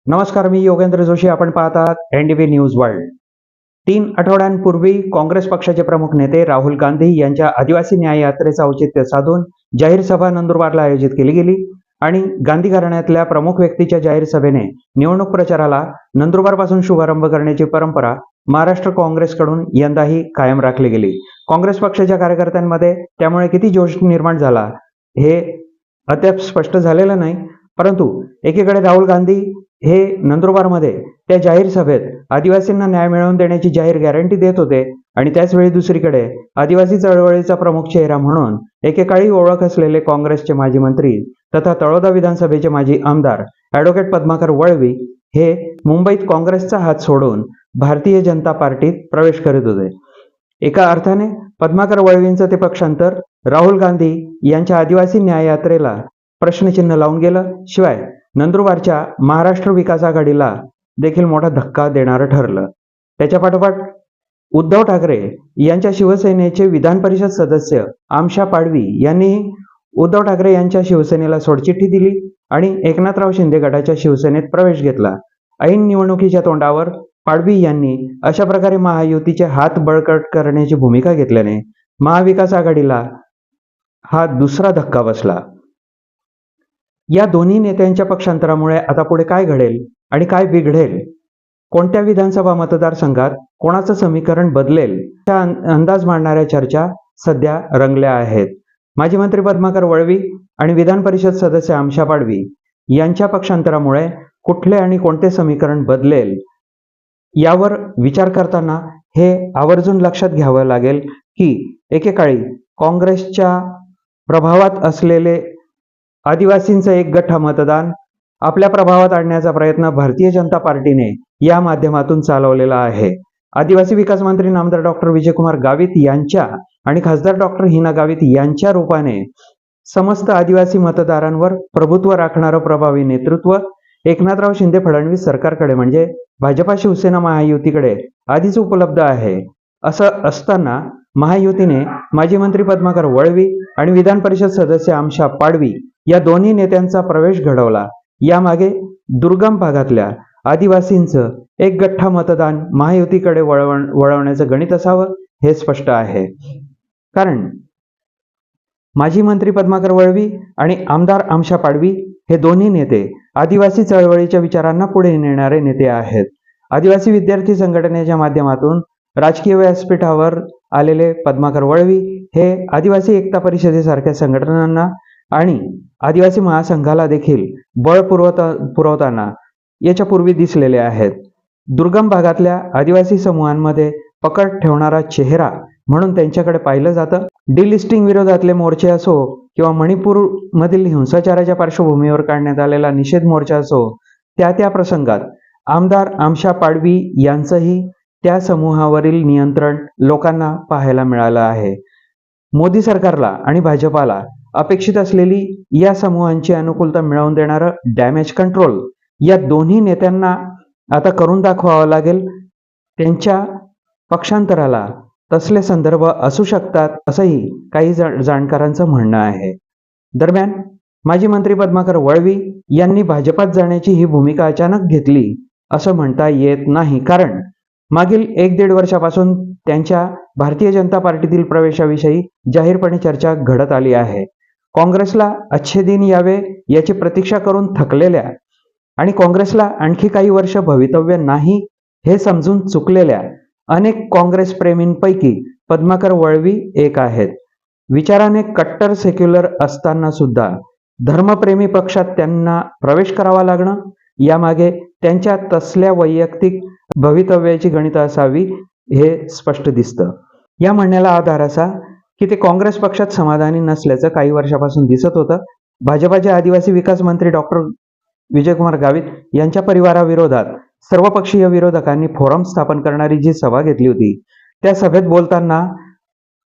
नमस्कार, मी योगेंद्र जोशी. आपण पाहत आहात एनडीबी न्यूज वर्ल्ड. 3 आठवड्यांपूर्वी काँग्रेस पक्षाचे प्रमुख नेते राहुल गांधी यांच्या आदिवासी न्याय यात्रेचं औचित्य साधून जाहीर सभा नंदुरबारला आयोजित केली गेली आणि गांधी घराण्यातल्या प्रमुख व्यक्तीच्या जाहीर सभेने निवडणूक प्रचाराला नंदुरबारपासून शुभारंभ करण्याची परंपरा महाराष्ट्र काँग्रेसकडून यंदाही कायम राखली गेली. काँग्रेस पक्षाच्या कार्यकर्त्यांमध्ये त्यामुळे किती जोश निर्माण झाला हे अद्याप स्पष्ट झालेलं नाही, परंतु एकीकडे राहुल गांधी हे नंदुरबारमध्ये त्या जाहीर सभेत आदिवासींना न्याय मिळवून देण्याची जाहीर गॅरंटी देत होते आणि त्याचवेळी दुसरीकडे आदिवासी चळवळीचा प्रमुख चेहरा म्हणून एकेकाळी ओळख असलेले काँग्रेसचे माजी मंत्री तथा तळोदा विधानसभेचे माजी आमदार ॲडव्होकेट पद्माकर वळवी हे मुंबईत काँग्रेसचा हात सोडून भारतीय जनता पार्टीत प्रवेश करीत होते. एका अर्थाने पद्माकर वळवींचं ते पक्षांतर राहुल गांधी यांच्या आदिवासी न्याय यात्रेला प्रश्नचिन्ह लावून गेलं. शिवाय नंदुरबारच्या महाराष्ट्र विकास आघाडीला देखील मोठा धक्का देणारं ठरलं. त्याच्या पाठोपाठ उद्धव ठाकरे यांच्या शिवसेनेचे विधान परिषद सदस्य आमशा पाडवी यांनीही उद्धव ठाकरे यांच्या शिवसेनेला सोडचिठ्ठी दिली आणि एकनाथराव शिंदे गटाच्या शिवसेनेत प्रवेश घेतला. ऐन निवडणुकीच्या तोंडावर पाडवी यांनी अशा प्रकारे महायुतीचे हात बळकट करण्याची भूमिका घेतल्याने महाविकास आघाडीला हा दुसरा धक्का बसला. या दोन्ही नेत्यांच्या पक्षांतरामुळे आता पुढे काय घडेल आणि काय बिघडेल, कोणत्या विधानसभा मतदारसंघात कोणाचं समीकरण बदलेल त्या अंदाज मांडणाऱ्या चर्चा सध्या रंगल्या आहेत. माजी मंत्री पद्माकर वळवी आणि विधान परिषद सदस्य आमशा पाडवी यांच्या पक्षांतरामुळे कुठले आणि कोणते समीकरण बदलेल यावर विचार करताना हे आवर्जून लक्षात घ्यावं लागेल की एकेकाळी काँग्रेसच्या प्रभावात असलेले आदिवासींचं एक गठ्ठा मतदान आपल्या प्रभावात आणण्याचा प्रयत्न भारतीय जनता पार्टीने या माध्यमातून चालवलेला आहे. आदिवासी विकास मंत्री नामदार डॉक्टर विजयकुमार गावित यांच्या आणि खासदार डॉक्टर हिना गावित यांच्या रूपाने समस्त आदिवासी मतदारांवर प्रभुत्व राखणारं प्रभावी नेतृत्व एकनाथराव शिंदे फडणवीस सरकारकडे म्हणजे भाजपा शिवसेना महायुतीकडे आधीच उपलब्ध आहे. असं असताना महायुतीने माजी मंत्री पद्माकर वळवी आणि विधान परिषद सदस्य आमशा पाडवी या दोन्ही नेत्यांचा प्रवेश घडवला. यामागे दुर्गम भागातल्या आदिवासींचं एक गठ्ठा मतदान महायुतीकडे वळवण्याचं गणित असावं हे स्पष्ट आहे. कारण माजी मंत्री पद्माकर वळवी आणि आमदार आमशा पाडवी हे दोन्ही नेते आदिवासी चळवळीच्या विचारांना पुढे नेणारे नेते आहेत. आदिवासी विद्यार्थी संघटनेच्या माध्यमातून राजकीय व्यासपीठावर आलेले पद्माकर वळवी हे आदिवासी एकता परिषदेसारख्या संघटनांना आणि आदिवासी महासंघाला देखील बळ पुरवताना याच्यापूर्वी दिसलेले आहेत. दुर्गम भागातल्या आदिवासी समूहांमध्ये पकड ठेवणारा चेहरा म्हणून त्यांच्याकडे पाहिलं जातं. डिलिस्टिंग विरोधातले मोर्चे असो किंवा मणिपूरमधील हिंसाचाराच्या पार्श्वभूमीवर काढण्यात आलेला निषेध मोर्चा असो, त्या प्रसंगात आमदार आमशा पाडवी यांचंही त्या समूहावरील नियंत्रण लोकांना पाहायला मिळालं आहे. मोदी सरकारला आणि भाजपाला अपेक्षित असलेली या समूहांची अनुकूलता मिळवून देणारं डॅमेज कंट्रोल या दोन्ही नेत्यांना आता करून दाखवावं लागेल. त्यांच्या पक्षांतराला तसले संदर्भ असू शकतात असंही काही जाणकारांचं म्हणणं आहे. दरम्यान माजी मंत्री पद्माकर वळवी यांनी भाजपात जाण्याची ही भूमिका अचानक घेतली असं म्हणता येत नाही, कारण मागील 1-1.5 वर्षापासून त्यांच्या भारतीय जनता पार्टीतील प्रवेशाविषयी जाहीरपणे चर्चा घडत आली आहे. काँग्रेसला अच्छे दिन यावे याची प्रतीक्षा करून थकलेल्या आणि काँग्रेसला आणखी काही वर्ष भवितव्य नाही हे समजून चुकलेल्या अनेक काँग्रेस प्रेमींपैकी पद्माकर वळवी एक आहेत. विचाराने कट्टर सेक्युलर असताना सुद्धा धर्मप्रेमी पक्षात त्यांना प्रवेश करावा लागणं यामागे त्यांच्या तसल्या वैयक्तिक भवितव्याची गणितं असावी हे स्पष्ट दिसतं. या म्हणण्याला आधार असा की ते काँग्रेस पक्षात समाधानी नसल्याचं काही वर्षापासून दिसत होतं. भाजपाचे आदिवासी विकास मंत्री डॉक्टर विजयकुमार गावित यांच्या परिवाराविरोधात सर्वपक्षीय विरोधकांनी फोरम स्थापन करणारी जी सभा घेतली होती, त्या सभेत बोलताना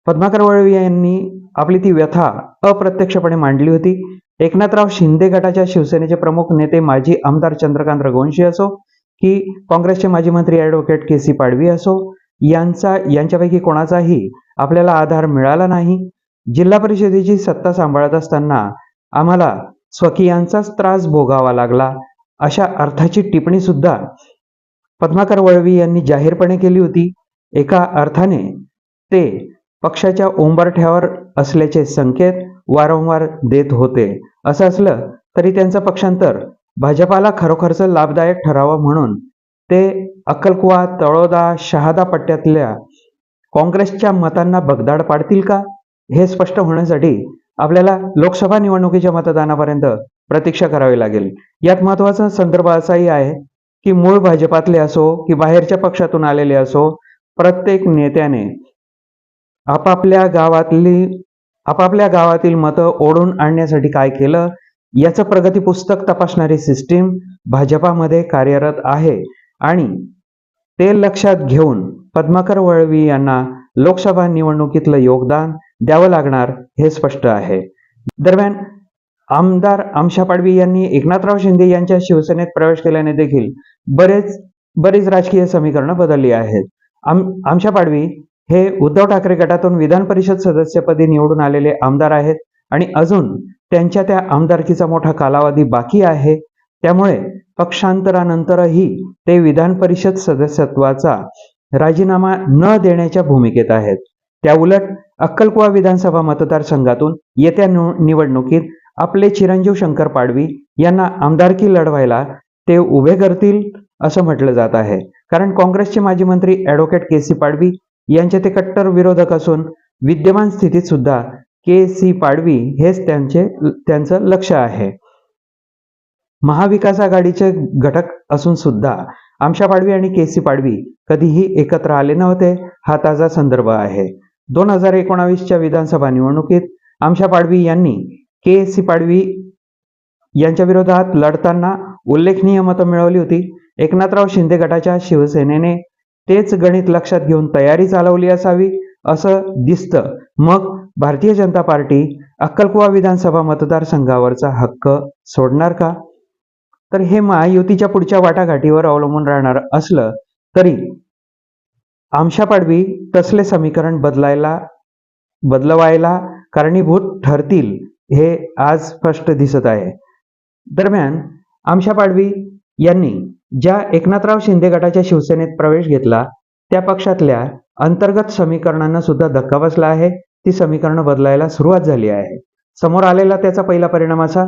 पद्माकर वळवी यांनी आपली ती व्यथा अप्रत्यक्षपणे मांडली होती. एकनाथराव शिंदे गटाच्या शिवसेनेचे प्रमुख नेते माजी आमदार चंद्रकांत रघुवंशी असो की काँग्रेसचे माजी मंत्री ॲडव्होकेट के.सी. पाडवी असो, यांच्यापैकी कोणाचाही आपल्याला आधार मिळाला नाही. जिल्हा परिषदेची सत्ता सांभाळत असताना आम्हाला स्वकीयांचाच त्रास भोगावा लागला अशा अर्थाची टिप्पणी सुद्धा पद्माकर वळवी यांनी जाहीरपणे केली होती. एका अर्थाने ते पक्षाच्या उंबरठ्यावर असल्याचे संकेत वारंवार देत होते. असं असलं तरी त्यांचं पक्षांतर भाजपाला खरोखरच लाभदायक ठरावं म्हणून ते अक्कलकुवा, तळोदा, शहादा पट्ट्यातल्या काँग्रेसच्या मतांना भगदाड पाडतील का, हे स्पष्ट होण्यासाठी आपल्याला लोकसभा निवडणुकीच्या मतदानापर्यंत प्रतीक्षा करावी लागेल. यात महत्त्वाचा संदर्भ असाही आहे की मूळ भाजपातले असो की बाहेरच्या पक्षातून आलेले असो, प्रत्येक नेत्याने आपापल्या गावातील मतं ओढून आणण्यासाठी काय केलं याचं प्रगती पुस्तक तपासणारी सिस्टीम भाजपामध्ये कार्यरत आहे आणि ते लक्षात घेऊन पद्माकर वळवी यांना लोकसभा निवडणुकीतलं योगदान द्यावं लागणार हे स्पष्ट आहे. दरम्यान आमदार आमशा पाडवी यांनी एकनाथराव शिंदे यांच्या शिवसेनेत प्रवेश केल्याने देखील बरीच राजकीय समीकरणं बदलली आहेत. आमशा पाडवी हे उद्धव ठाकरे गटातून विधान परिषद सदस्यपदी निवडून आलेले आमदार आहेत आणि अजून त्यांच्या त्या आमदारकीचा मोठा कालावधी बाकी आहे. त्यामुळे पक्षांतरानंतरही ते विधान परिषद सदस्यत्वाचा राजीनामा न देण्याच्या भूमिकेत आहेत. त्याउलट अक्कलकुवा विधानसभा मतदारसंघातून येत्या निवडणुकीत आपले चिरंजीव शंकर पाडवी यांना आमदारकी लढवायला ते उभे करतील असं म्हटलं जात आहे. कारण काँग्रेसचे माजी मंत्री ॲडव्होकेट के.सी. पाडवी यांचे ते कट्टर विरोधक असून विद्यमान स्थितीत सुद्धा के.सी. पाडवी हेच त्यांचं लक्ष आहे. महाविकास आघाडीचे घटक असून सुद्धा आमशा पाडवी आणि के.सी. पाडवी कधीही एकत्र आले नव्हते, हा ताजा संदर्भ आहे. 2019च्या विधानसभा निवडणुकीत आमशा पाडवी यांनी के.सी. पाडवी यांच्या विरोधात लढताना उल्लेखनीय मतं मिळवली होती. एकनाथराव शिंदे गटाच्या शिवसेनेने तेच गणित लक्षात घेऊन तयारी चालवली असावी असं दिसतं. मग भारतीय जनता पार्टी अक्कलकुवा विधानसभा मतदारसंघावरचा हक्क सोडणार का? तर हे महायुतीच्या पुढच्या वाटाघाटीवर अवलंबून राहणार असलं तरी आमशा पाडवी तसले समीकरण बदलवायला कारणीभूत ठरतील हे आज स्पष्ट दिसत आहे. दरम्यान आमशा पाडवी यांनी ज्या एकनाथराव शिंदे गटाच्या शिवसेनेत प्रवेश घेतला त्या पक्षातल्या अंतर्गत समीकरणांना सुद्धा धक्का बसला आहे. ती समीकरणं बदलायला सुरुवात झाली आहे. समोर आलेला त्याचा पहिला परिणाम असा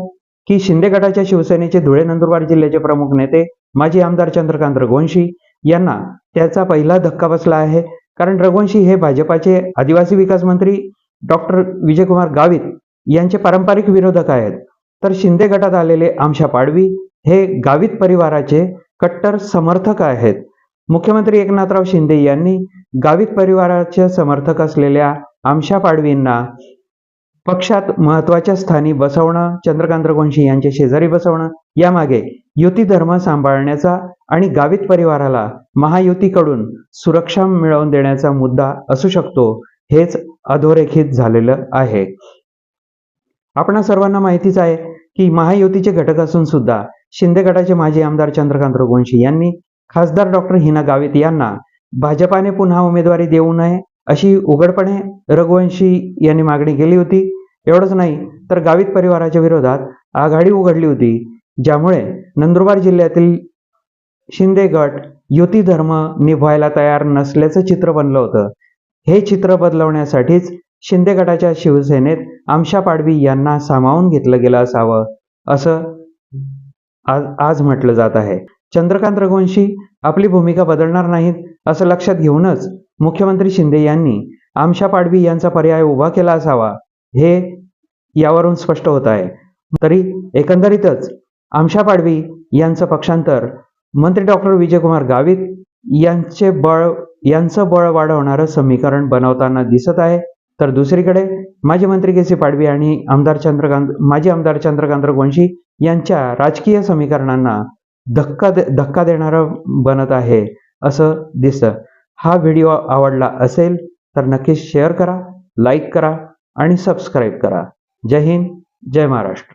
की शिंदे गटाच्या शिवसेनेचे धुळे नंदुरबार जिल्ह्याचे प्रमुख नेते माजी आमदार चंद्रकांत रघुवंशी यांना त्याचा पहिला धक्का बसला आहे. कारण रघुवंशी हे भाजपाचे आदिवासी विकास मंत्री डॉक्टर विजयकुमार गावित यांचे पारंपरिक विरोधक आहेत. तर शिंदे गटात आलेले आमशा पाडवी हे गावित परिवाराचे कट्टर समर्थक आहेत. मुख्यमंत्री एकनाथराव शिंदे यांनी गावित परिवाराचे समर्थक असलेल्या आमशा पाडवींना पक्षात महत्त्वाच्या स्थानी बसवणं, चंद्रकांत रघुवंशी यांचे शेजारी बसवणं यामागे युती धर्म सांभाळण्याचा आणि गावित परिवाराला महायुतीकडून सुरक्षा मिळवून देण्याचा मुद्दा असू शकतो, हेच अधोरेखित झालेलं आहे. आपणा सर्वांना माहितीच आहे की महायुतीचे घटक असून सुद्धा शिंदे गटाचे माजी आमदार चंद्रकांत रघुवंशी यांनी खासदार डॉक्टर हिना गावित यांना भाजपाने पुन्हा उमेदवारी देऊ नये अशी उघडपणे रघुवंशी यांनी मागणी केली होती. एवढंच नाही तर गावित परिवाराच्या विरोधात आघाडी उघडली होती, ज्यामुळे नंदुरबार जिल्ह्यातील शिंदे गट युती धर्म निभवायला तयार नसल्याचं चित्र बनलं होतं. हे चित्र बदलवण्यासाठीच शिंदे गटाच्या शिवसेनेत आमशा पाडवी यांना सामावून घेतलं गेलं असावं असं आज म्हटलं जात आहे. चंद्रकांत रघुवंशी आपली भूमिका बदलणार नाहीत असं लक्षात घेऊनच मुख्यमंत्री शिंदे यांनी आमशा पाडवी यांचा पर्याय उभा केला असावा, हे यावरून स्पष्ट होत आहे. तरी एकंदरीतच आमशा पाडवी यांचं पक्षांतर मंत्री डॉक्टर विजयकुमार गावित यांचं बळ वाढवणारं समीकरण बनवताना दिसत आहे. तर दुसरीकडे माजी मंत्री के.सी. पाडवी आणि माजी आमदार चंद्रकांत रघुवंशी यांच्या राजकीय समीकरणांना धक्का देणारं बनत आहे असं दिसतं. हा व्हिडिओ आवडला असेल तर नक्कीच शेअर करा, लाईक करा आणि सबस्क्राईब करा. जय हिंद, जय महाराष्ट्र.